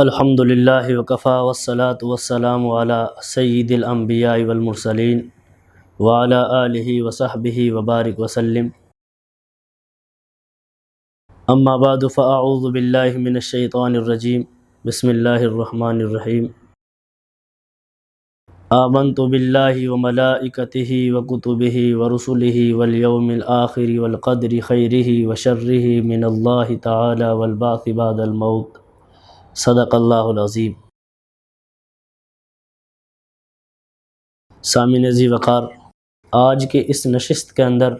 الحمد للہ وکفیٰ والصلاة والسلام علی سید الانبیاء والمرسلین وعلی آلہ وصحبہ وبارک وسلم۔ اما بعد فاعوذ باللہ من الشیطان الرجیم، بسم اللہ الرحمن الرحیم۔ آمنت باللہ وملائکتہ وکتبہ ورسلہ والیوم الآخر والقدر خیرہ وشرہ من اللہ تعالی والبعث بعد الموت، صدق اللہ العظیم۔ سامعین ذی وقار، آج کے اس نشست کے اندر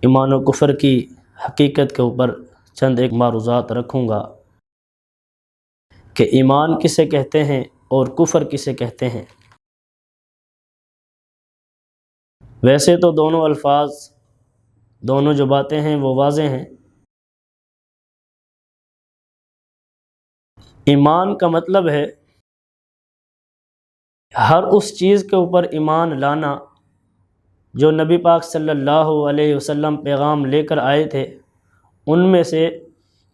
ایمان و کفر کی حقیقت کے اوپر چند ایک معروضات رکھوں گا کہ ایمان کسے کہتے ہیں اور کفر کسے کہتے ہیں۔ ویسے تو دونوں الفاظ، دونوں جو باتیں ہیں وہ واضح ہیں۔ ایمان کا مطلب ہے ہر اس چیز کے اوپر ایمان لانا جو نبی پاک صلی اللہ علیہ وسلم پیغام لے کر آئے تھے، ان میں سے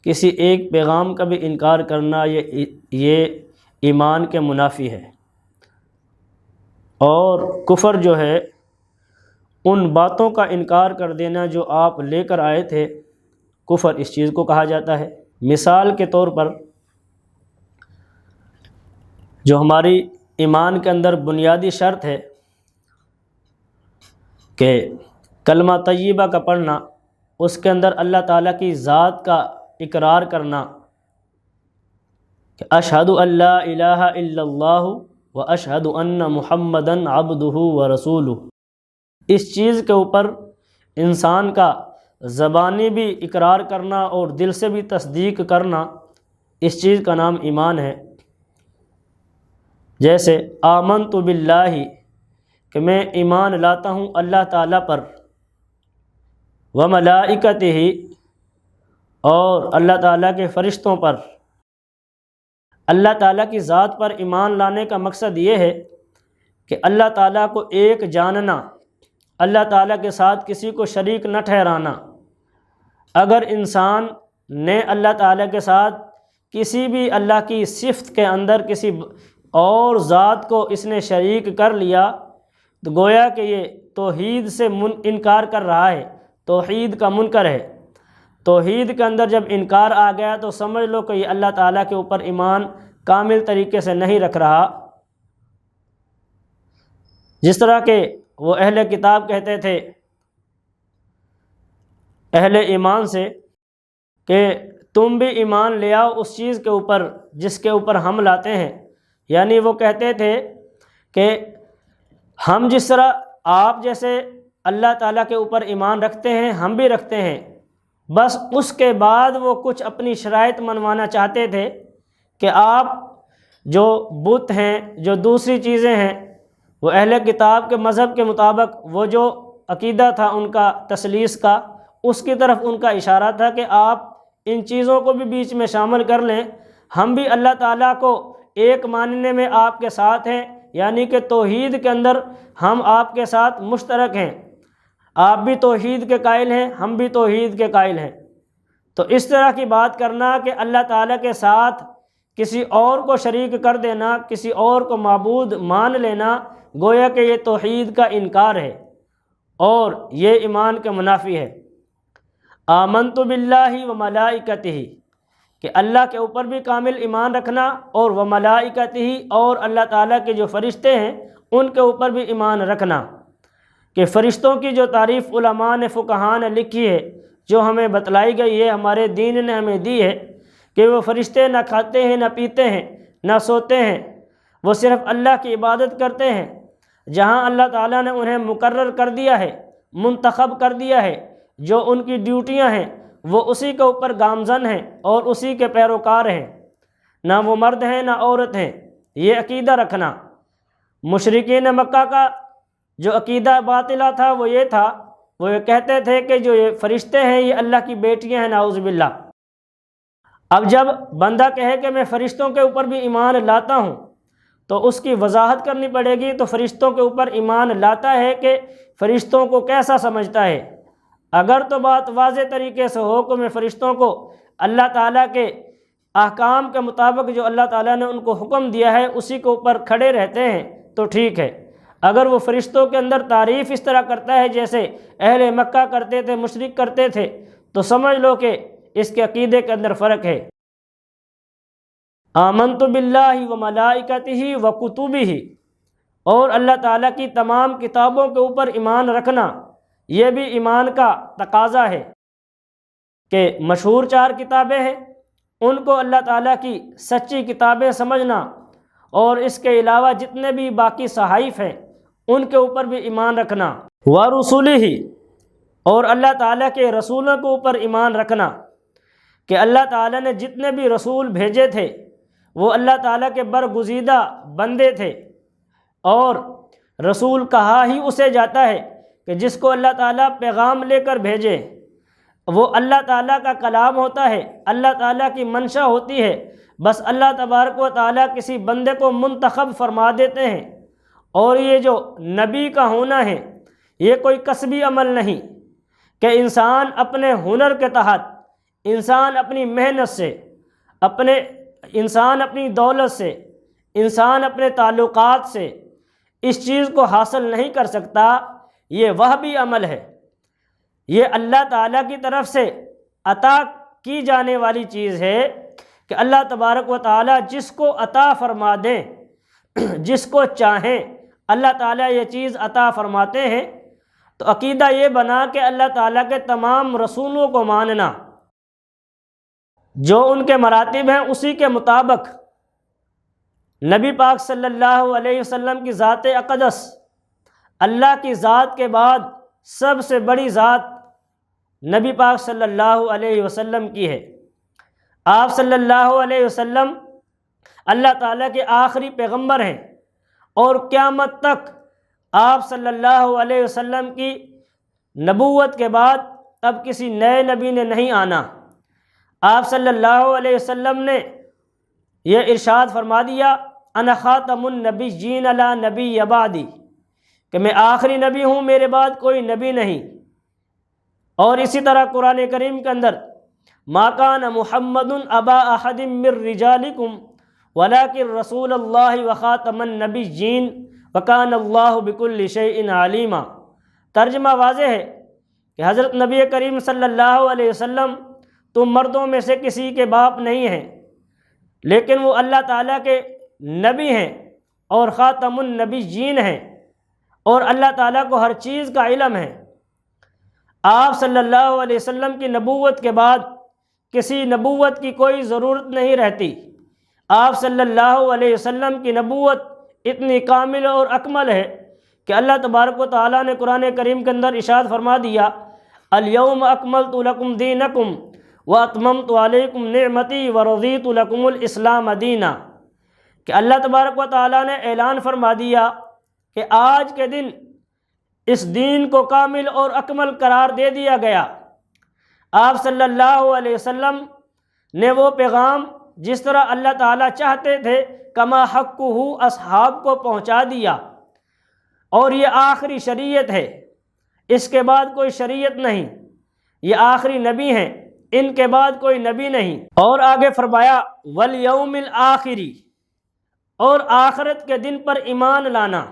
کسی ایک پیغام کا بھی انکار کرنا یہ ایمان کے منافی ہے۔ اور کفر جو ہے ان باتوں کا انکار کر دینا جو آپ لے کر آئے تھے، کفر اس چیز کو کہا جاتا ہے۔ مثال کے طور پر جو ہماری ایمان کے اندر بنیادی شرط ہے کہ کلمہ طیبہ کا پڑھنا، اس کے اندر اللہ تعالیٰ کی ذات کا اقرار کرنا کہ اشہد ان لا الہ الا اللہ و اشہد ان محمدً عبدہ و رسولہ، اس چیز کے اوپر انسان کا زبانی بھی اقرار کرنا اور دل سے بھی تصدیق کرنا، اس چیز کا نام ایمان ہے۔ جیسے آمنت باللہ کہ میں ایمان لاتا ہوں اللہ تعالیٰ پر، وملائکتہ اور اللہ تعالیٰ کے فرشتوں پر۔ اللہ تعالیٰ کی ذات پر ایمان لانے کا مقصد یہ ہے کہ اللہ تعالیٰ کو ایک جاننا، اللہ تعالیٰ کے ساتھ کسی کو شریک نہ ٹھہرانا۔ اگر انسان نے اللہ تعالیٰ کے ساتھ کسی بھی اللہ کی صفت کے اندر کسی اور ذات کو اس نے شریک کر لیا تو گویا کہ یہ توحید سے انکار کر رہا ہے، توحید کا منکر ہے۔ توحید کے اندر جب انکار آ گیا تو سمجھ لو کہ یہ اللہ تعالیٰ کے اوپر ایمان کامل طریقے سے نہیں رکھ رہا۔ جس طرح کہ وہ اہل کتاب کہتے تھے اہل ایمان سے کہ تم بھی ایمان لے آؤ اس چیز کے اوپر جس کے اوپر ہم لاتے ہیں، یعنی وہ کہتے تھے کہ ہم جس طرح آپ جیسے اللہ تعالیٰ کے اوپر ایمان رکھتے ہیں ہم بھی رکھتے ہیں، بس اس کے بعد وہ کچھ اپنی شرائط منوانا چاہتے تھے کہ آپ جو بت ہیں، جو دوسری چیزیں ہیں، وہ اہل کتاب کے مذہب کے مطابق وہ جو عقیدہ تھا ان کا تثلیث کا، اس کی طرف ان کا اشارہ تھا کہ آپ ان چیزوں کو بھی بیچ میں شامل کر لیں، ہم بھی اللہ تعالیٰ کو ایک ماننے میں آپ کے ساتھ ہیں، یعنی کہ توحید کے اندر ہم آپ کے ساتھ مشترک ہیں، آپ بھی توحید کے قائل ہیں ہم بھی توحید کے قائل ہیں۔ تو اس طرح کی بات کرنا کہ اللہ تعالیٰ کے ساتھ کسی اور کو شریک کر دینا، کسی اور کو معبود مان لینا، گویا کہ یہ توحید کا انکار ہے اور یہ ایمان کے منافی ہے۔ آمنت باللہ وملائکتہ کہ اللہ کے اوپر بھی کامل ایمان رکھنا، اور وملائکتہ اور اللہ تعالیٰ کے جو فرشتے ہیں ان کے اوپر بھی ایمان رکھنا۔ کہ فرشتوں کی جو تعریف علماء نے، فقہاء نے لکھی ہے، جو ہمیں بتلائی گئی ہے، ہمارے دین نے ہمیں دی ہے کہ وہ فرشتے نہ کھاتے ہیں نہ پیتے ہیں نہ سوتے ہیں، وہ صرف اللہ کی عبادت کرتے ہیں۔ جہاں اللہ تعالیٰ نے انہیں مقرر کر دیا ہے، منتخب کر دیا ہے، جو ان کی ڈیوٹیاں ہیں وہ اسی کے اوپر گامزن ہیں اور اسی کے پیروکار ہیں، نہ وہ مرد ہیں نہ عورت ہیں۔ یہ عقیدہ رکھنا۔ مشرکین مکہ کا جو عقیدہ باطلہ تھا وہ یہ تھا، وہ یہ کہتے تھے کہ جو یہ فرشتے ہیں یہ اللہ کی بیٹیاں ہیں، نعوذ باللہ۔ اب جب بندہ کہے کہ میں فرشتوں کے اوپر بھی ایمان لاتا ہوں تو اس کی وضاحت کرنی پڑے گی۔ تو فرشتوں کے اوپر ایمان لاتا ہے کہ فرشتوں کو کیسا سمجھتا ہے؟ اگر تو بات واضح طریقے سے ہو کہ میں فرشتوں کو اللہ تعالیٰ کے احکام کے مطابق جو اللہ تعالیٰ نے ان کو حکم دیا ہے اسی کے اوپر کھڑے رہتے ہیں تو ٹھیک ہے۔ اگر وہ فرشتوں کے اندر تعریف اس طرح کرتا ہے جیسے اہل مکہ کرتے تھے، مشرک کرتے تھے، تو سمجھ لو کہ اس کے عقیدے کے اندر فرق ہے۔ آمنت باللہ و ملائکتہ و کتبہ، اور اللہ تعالیٰ کی تمام کتابوں کے اوپر ایمان رکھنا، یہ بھی ایمان کا تقاضا ہے کہ مشہور 4 کتابیں ہیں، ان کو اللہ تعالیٰ کی سچی کتابیں سمجھنا، اور اس کے علاوہ جتنے بھی باقی صحائف ہیں ان کے اوپر بھی ایمان رکھنا، ورسلہ، اور اللہ تعالیٰ کے رسولوں کے اوپر ایمان رکھنا کہ اللہ تعالیٰ نے جتنے بھی رسول بھیجے تھے وہ اللہ تعالیٰ کے برگزیدہ بندے تھے، اور رسول کہا ہی اسے جاتا ہے کہ جس کو اللہ تعالیٰ پیغام لے کر بھیجے، وہ اللہ تعالیٰ کا کلام ہوتا ہے، اللہ تعالیٰ کی منشا ہوتی ہے، بس اللہ تبارک و تعالیٰ کسی بندے کو منتخب فرما دیتے ہیں۔ اور یہ جو نبی کا ہونا ہے یہ کوئی کسبی عمل نہیں کہ انسان اپنے ہنر کے تحت، انسان اپنی محنت سے، انسان اپنی دولت سے، انسان اپنے تعلقات سے اس چیز کو حاصل نہیں کر سکتا، یہ وہبی عمل ہے، یہ اللہ تعالیٰ کی طرف سے عطا کی جانے والی چیز ہے کہ اللہ تبارک و تعالیٰ جس کو عطا فرما دیں، جس کو چاہیں اللہ تعالیٰ یہ چیز عطا فرماتے ہیں۔ تو عقیدہ یہ بنا کہ اللہ تعالیٰ کے تمام رسولوں کو ماننا، جو ان کے مراتب ہیں اسی کے مطابق نبی پاک صلی اللہ علیہ وسلم کی ذات اقدس، اللہ کی ذات کے بعد سب سے بڑی ذات نبی پاک صلی اللہ علیہ وسلم کی ہے۔ آپ صلی اللہ علیہ وسلم اللہ تعالیٰ کے آخری پیغمبر ہیں، اور قیامت تک آپ صلی اللہ علیہ وسلم کی نبوت کے بعد اب کسی نئے نبی نے نہیں آنا۔ آپ صلی اللہ علیہ وسلم نے یہ ارشاد فرما دیا، انا خاتم النبیین لا نبی بعدی، کہ میں آخری نبی ہوں، میرے بعد کوئی نبی نہیں۔ اور اسی طرح قرآن کریم کے اندر ما کان محمد ابا احد من رجالکم ولکن رسول اللہ وخاتم النبیین وکان اللہ بکل شیء علیما۔ ترجمہ واضح ہے کہ حضرت نبی کریم صلی اللہ علیہ وسلم تم مردوں میں سے کسی کے باپ نہیں ہیں، لیکن وہ اللہ تعالیٰ کے نبی ہیں اور خاتم النبیین ہیں، اور اللہ تعالیٰ کو ہر چیز کا علم ہے۔ آپ صلی اللہ علیہ وسلم کی نبوت کے بعد کسی نبوت کی کوئی ضرورت نہیں رہتی۔ آپ صلی اللہ علیہ وسلم کی نبوت اتنی کامل اور اکمل ہے کہ اللہ تبارک و تعالیٰ نے قرآن کریم کے اندر ارشاد فرما دیا، الیوم اکملت لکم دینکم واتممت علیکم نعمتی ورضیت لکم الاسلام دینا، کہ اللہ تبارک و تعالیٰ نے اعلان فرما دیا کہ آج کے دن اس دین کو کامل اور اکمل قرار دے دیا گیا۔ آپ صلی اللہ علیہ وسلم نے وہ پیغام جس طرح اللہ تعالیٰ چاہتے تھے کما حقہ اصحاب کو پہنچا دیا، اور یہ آخری شریعت ہے، اس کے بعد کوئی شریعت نہیں، یہ آخری نبی ہیں، ان کے بعد کوئی نبی نہیں۔ اور آگے فرمایا والیوم الآخری، اور آخرت کے دن پر ایمان لانا۔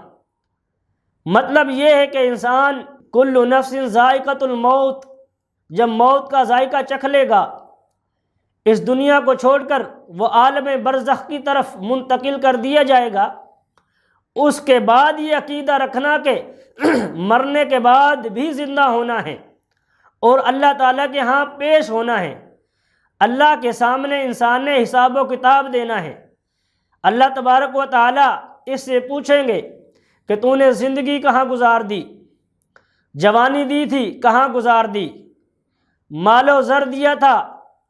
مطلب یہ ہے کہ انسان کل نفس ذائقۃ الموت، جب موت کا ذائقہ چکھ لے گا، اس دنیا کو چھوڑ کر وہ عالم برزخ کی طرف منتقل کر دیا جائے گا، اس کے بعد یہ عقیدہ رکھنا کہ مرنے کے بعد بھی زندہ ہونا ہے اور اللہ تعالیٰ کے ہاں پیش ہونا ہے، اللہ کے سامنے انسان نے حساب و کتاب دینا ہے۔ اللہ تبارک و تعالیٰ اس سے پوچھیں گے کہ تو نے زندگی کہاں گزار دی، جوانی دی تھی کہاں گزار دی، مال و زر دیا تھا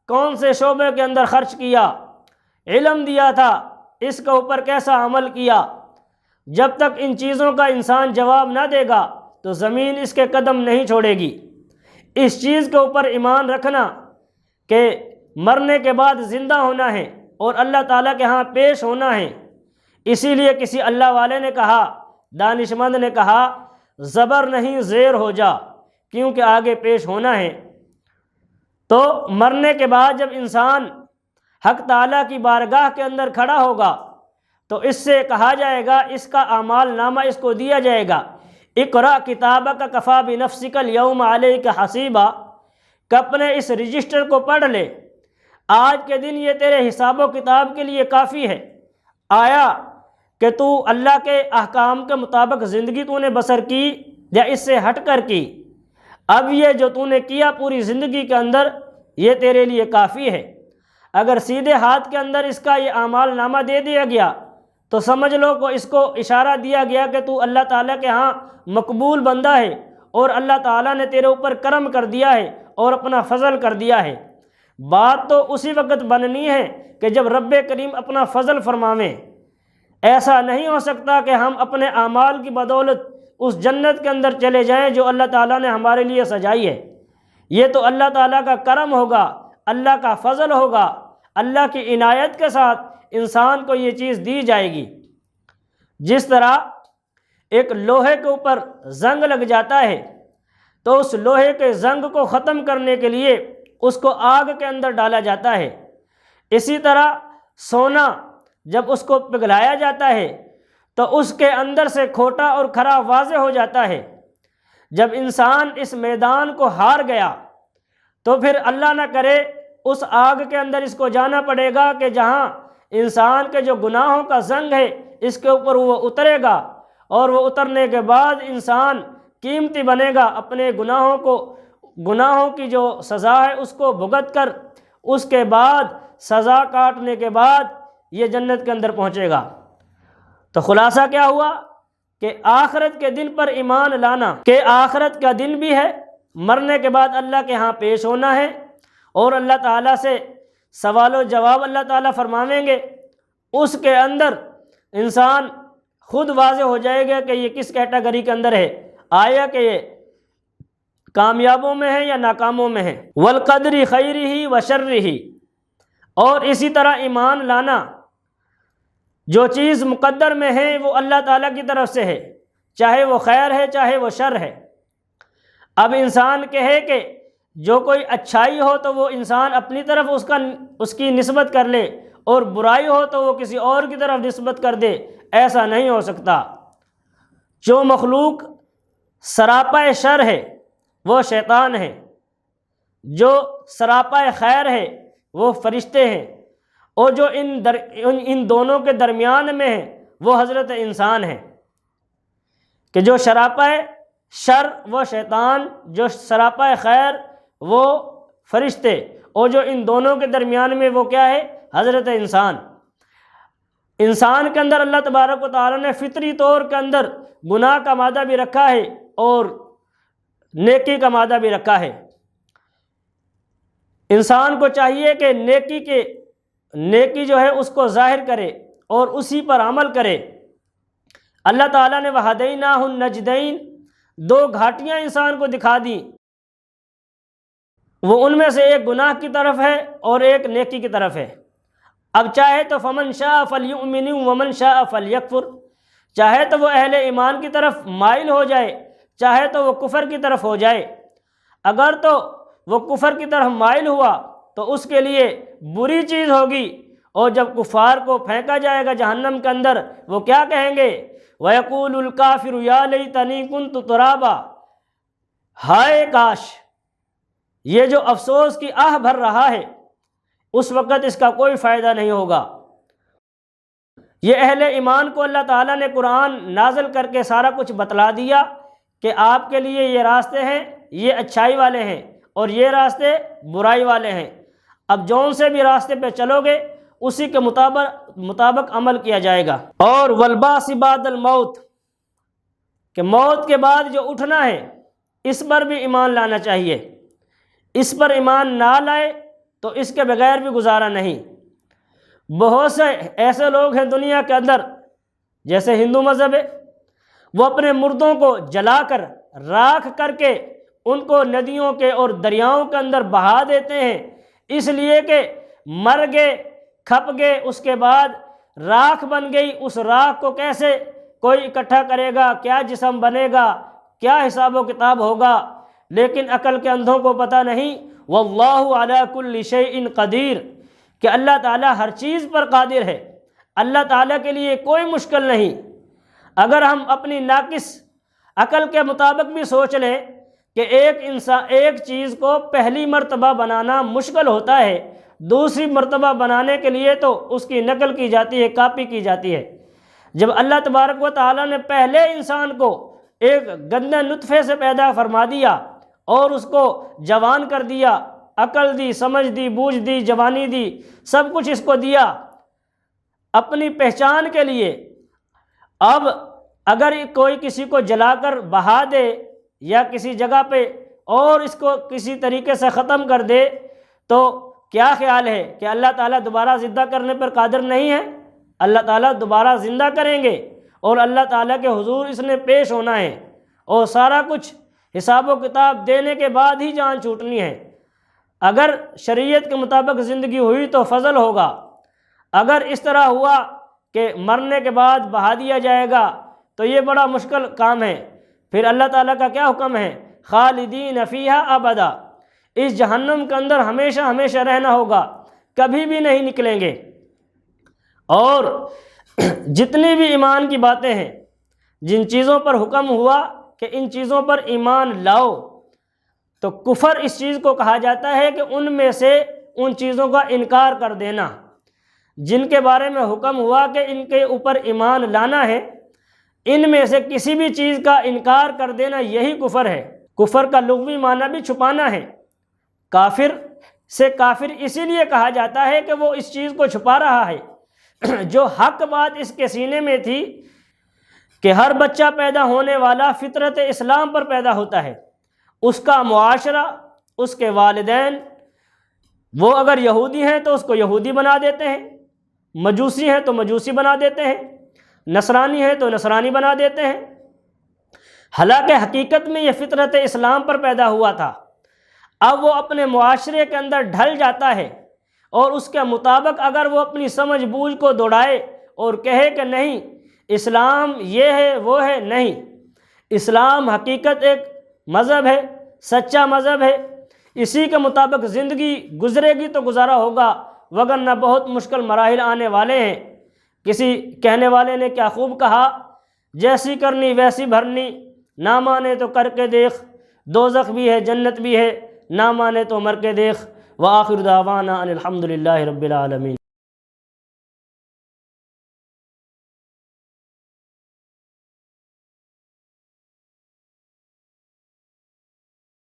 کون سے شعبے کے اندر خرچ کیا، علم دیا تھا اس کے اوپر کیسا عمل کیا۔ جب تک ان چیزوں کا انسان جواب نہ دے گا تو زمین اس کے قدم نہیں چھوڑے گی۔ اس چیز کے اوپر ایمان رکھنا کہ مرنے کے بعد زندہ ہونا ہے اور اللہ تعالیٰ کے ہاں پیش ہونا ہے۔ اسی لیے کسی اللہ والے نے کہا، دانشمند نے کہا، زبر نہیں زیر ہو جا، کیونکہ آگے پیش ہونا ہے۔ تو مرنے کے بعد جب انسان حق تعالیٰ کی بارگاہ کے اندر کھڑا ہوگا تو اس سے کہا جائے گا، اس کا اعمال نامہ اس کو دیا جائے گا، اقرأ کتابک کفیٰ بنفسک اليوم علیک حسیبا، کہ اپنے اس رجسٹر کو پڑھ لے، آج کے دن یہ تیرے حساب و کتاب کے لیے کافی ہے۔ آیا کہ تو اللہ کے احکام کے مطابق زندگی تو نے بسر کی یا اس سے ہٹ کر کی؟ اب یہ جو تو نے کیا پوری زندگی کے اندر یہ تیرے لیے کافی ہے۔ اگر سیدھے ہاتھ کے اندر اس کا یہ اعمال نامہ دے دیا گیا تو سمجھ لو کہ اس کو اشارہ دیا گیا کہ تو اللہ تعالیٰ کے ہاں مقبول بندہ ہے، اور اللہ تعالیٰ نے تیرے اوپر کرم کر دیا ہے اور اپنا فضل کر دیا ہے۔ بات تو اسی وقت بننی ہے کہ جب رب کریم اپنا فضل فرماویں۔ ایسا نہیں ہو سکتا کہ ہم اپنے اعمال کی بدولت اس جنت کے اندر چلے جائیں جو اللہ تعالیٰ نے ہمارے لیے سجائی ہے۔ یہ تو اللہ تعالیٰ کا کرم ہوگا، اللہ کا فضل ہوگا، اللہ کی عنایت کے ساتھ انسان کو یہ چیز دی جائے گی۔ جس طرح ایک لوہے کے اوپر زنگ لگ جاتا ہے تو اس لوہے کے زنگ کو ختم کرنے کے لیے اس کو آگ کے اندر ڈالا جاتا ہے، اسی طرح سونا جب اس کو پگھلایا جاتا ہے تو اس کے اندر سے کھوٹا اور کھرا واضح ہو جاتا ہے۔ جب انسان اس میدان کو ہار گیا تو پھر اللہ نہ کرے اس آگ کے اندر اس کو جانا پڑے گا کہ جہاں انسان کے جو گناہوں کا زنگ ہے اس کے اوپر وہ اترے گا، اور وہ اترنے کے بعد انسان قیمتی بنے گا، اپنے گناہوں کی جو سزا ہے اس کو بھگت کر اس کے بعد سزا کاٹنے کے بعد یہ جنت کے اندر پہنچے گا۔ تو خلاصہ کیا ہوا کہ آخرت کے دن پر ایمان لانا، کہ آخرت کا دن بھی ہے، مرنے کے بعد اللہ کے ہاں پیش ہونا ہے اور اللہ تعالیٰ سے سوال و جواب اللہ تعالیٰ فرماویں گے۔ اس کے اندر انسان خود واضح ہو جائے گا کہ یہ کس کیٹیگری کے اندر ہے، آیا کہ یہ کامیابوں میں ہے یا ناکاموں میں ہے۔ والقدر خیرہ و شرہ، اور اسی طرح ایمان لانا جو چیز مقدر میں ہے وہ اللہ تعالیٰ کی طرف سے ہے، چاہے وہ خیر ہے چاہے وہ شر ہے۔ اب انسان کہے کہ جو کوئی اچھائی ہو تو وہ انسان اپنی طرف اس کی نسبت کر لے، اور برائی ہو تو وہ کسی اور کی طرف نسبت کر دے، ایسا نہیں ہو سکتا۔ جو مخلوق سراپا شر ہے وہ شیطان ہے، جو سراپا خیر ہے وہ فرشتے ہیں، اور جو ان دونوں کے درمیان میں ہے وہ حضرت انسان ہے۔ کہ جو سراپا شر وہ شیطان، جو سراپا خیر وہ فرشتے، اور جو ان دونوں کے درمیان میں وہ کیا ہے؟ حضرت انسان۔ انسان کے اندر اللہ تبارک و تعالیٰ نے فطری طور کے اندر گناہ کا مادہ بھی رکھا ہے اور نیکی کا مادہ بھی رکھا ہے۔ انسان کو چاہیے کہ نیکی جو ہے اس کو ظاہر کرے اور اسی پر عمل کرے۔ اللہ تعالیٰ نے وَہَدَيْنَاهُ النَّجْدَيْنِ، دو گھاٹیاں انسان کو دکھا دی، وہ ان میں سے ایک گناہ کی طرف ہے اور ایک نیکی کی طرف ہے۔ اب چاہے تو فَمَنْ شَاءَ فَلْيُؤْمِنْ وَمَنْ شَاءَ فَلْيَكْفُرْ، چاہے تو وہ اہل ایمان کی طرف مائل ہو جائے، چاہے تو وہ کفر کی طرف ہو جائے۔ اگر تو وہ کفر کی طرف مائل ہوا تو اس کے لیے بری چیز ہوگی، اور جب کفار کو پھینکا جائے گا جہنم کے اندر وہ کیا کہیں گے؟ وَيَقُولُ الْكَافِرُ يَا لَيْتَنِي كُنْتُ تُرَابًا، ہائے کاش، یہ جو افسوس کی آہ بھر رہا ہے اس وقت اس کا کوئی فائدہ نہیں ہوگا۔ یہ اہل ایمان کو اللہ تعالیٰ نے قرآن نازل کر کے سارا کچھ بتلا دیا کہ آپ کے لیے یہ راستے ہیں، یہ اچھائی والے ہیں، اور یہ راستے برائی والے ہیں۔ اب جون سے بھی راستے پہ چلو گے اسی کے مطابق عمل کیا جائے گا۔ اور والبعث بعد الموت، کہ موت کے بعد جو اٹھنا ہے اس پر بھی ایمان لانا چاہیے۔ اس پر ایمان نہ لائے تو اس کے بغیر بھی گزارا نہیں۔ بہت سے ایسے لوگ ہیں دنیا کے اندر، جیسے ہندو مذہب ہے، وہ اپنے مردوں کو جلا کر راکھ کر کے ان کو ندیوں کے اور دریاؤں کے اندر بہا دیتے ہیں، اس لیے کہ مر گئے، کھپ گئے، اس کے بعد راکھ بن گئی، اس راکھ کو کیسے کوئی اکٹھا کرے گا، کیا جسم بنے گا، کیا حساب و کتاب ہوگا۔ لیکن عقل کے اندھوں کو پتہ نہیں، واللہ علی کل شیء قدیر، کہ اللہ تعالیٰ ہر چیز پر قادر ہے، اللہ تعالیٰ کے لیے کوئی مشکل نہیں۔ اگر ہم اپنی ناقص عقل کے مطابق بھی سوچ لیں کہ ایک چیز کو پہلی مرتبہ بنانا مشکل ہوتا ہے، دوسری مرتبہ بنانے کے لیے تو اس کی نقل کی جاتی ہے، کاپی کی جاتی ہے۔ جب اللہ تبارک و تعالیٰ نے پہلے انسان کو ایک گندے نطفے سے پیدا فرما دیا اور اس کو جوان کر دیا، عقل دی، سمجھ دی، بوجھ دی، جوانی دی، سب کچھ اس کو دیا اپنی پہچان کے لیے، اب اگر کوئی کسی کو جلا کر بہا دے یا کسی جگہ پہ اور اس کو کسی طریقے سے ختم کر دے تو کیا خیال ہے کہ اللہ تعالیٰ دوبارہ زندہ کرنے پر قادر نہیں ہے؟ اللہ تعالیٰ دوبارہ زندہ کریں گے اور اللہ تعالیٰ کے حضور اس نے پیش ہونا ہے اور سارا کچھ حساب و کتاب دینے کے بعد ہی جان چھوٹنی ہے۔ اگر شریعت کے مطابق زندگی ہوئی تو فضل ہوگا، اگر اس طرح ہوا کہ مرنے کے بعد بہا دیا جائے گا تو یہ بڑا مشکل کام ہے۔ پھر اللہ تعالیٰ کا کیا حکم ہے؟ خالدین فیہا ابدا، اس جہنم کے اندر ہمیشہ ہمیشہ رہنا ہوگا، کبھی بھی نہیں نکلیں گے۔ اور جتنی بھی ایمان کی باتیں ہیں، جن چیزوں پر حکم ہوا کہ ان چیزوں پر ایمان لاؤ، تو کفر اس چیز کو کہا جاتا ہے کہ ان میں سے ان چیزوں کا انکار کر دینا۔ جن کے بارے میں حکم ہوا کہ ان کے اوپر ایمان لانا ہے، ان میں سے کسی بھی چیز کا انکار کر دینا یہی کفر ہے۔ کفر کا لغوی معنی بھی چھپانا ہے۔ کافر سے کافر اسی لیے کہا جاتا ہے کہ وہ اس چیز کو چھپا رہا ہے۔ جو حق بات اس کے سینے میں تھی کہ ہر بچہ پیدا ہونے والا فطرت اسلام پر پیدا ہوتا ہے، اس کا معاشرہ، اس کے والدین، وہ اگر یہودی ہیں تو اس کو یہودی بنا دیتے ہیں، مجوسی ہیں تو مجوسی بنا دیتے ہیں، نصرانی ہیں تو نصرانی بنا دیتے ہیں۔ حالانکہ حقیقت میں یہ فطرت اسلام پر پیدا ہوا تھا۔ اب وہ اپنے معاشرے کے اندر ڈھل جاتا ہے اور اس کے مطابق اگر وہ اپنی سمجھ بوجھ کو دوڑائے اور کہے کہ نہیں اسلام یہ ہے وہ ہے، نہیں، اسلام حقیقت ایک مذہب ہے، سچا مذہب ہے، اسی کے مطابق زندگی گزرے گی تو گزارا ہوگا، وگرنہ بہت مشکل مراحل آنے والے ہیں۔ کسی کہنے والے نے کیا خوب کہا، جیسی کرنی ویسی بھرنی، نہ مانے تو کر کے دیکھ، دوزخ بھی ہے جنت بھی ہے، نہ مانے تو مر کے دیکھ۔ وآخر دعوانا ان الحمد للہ رب العالمین۔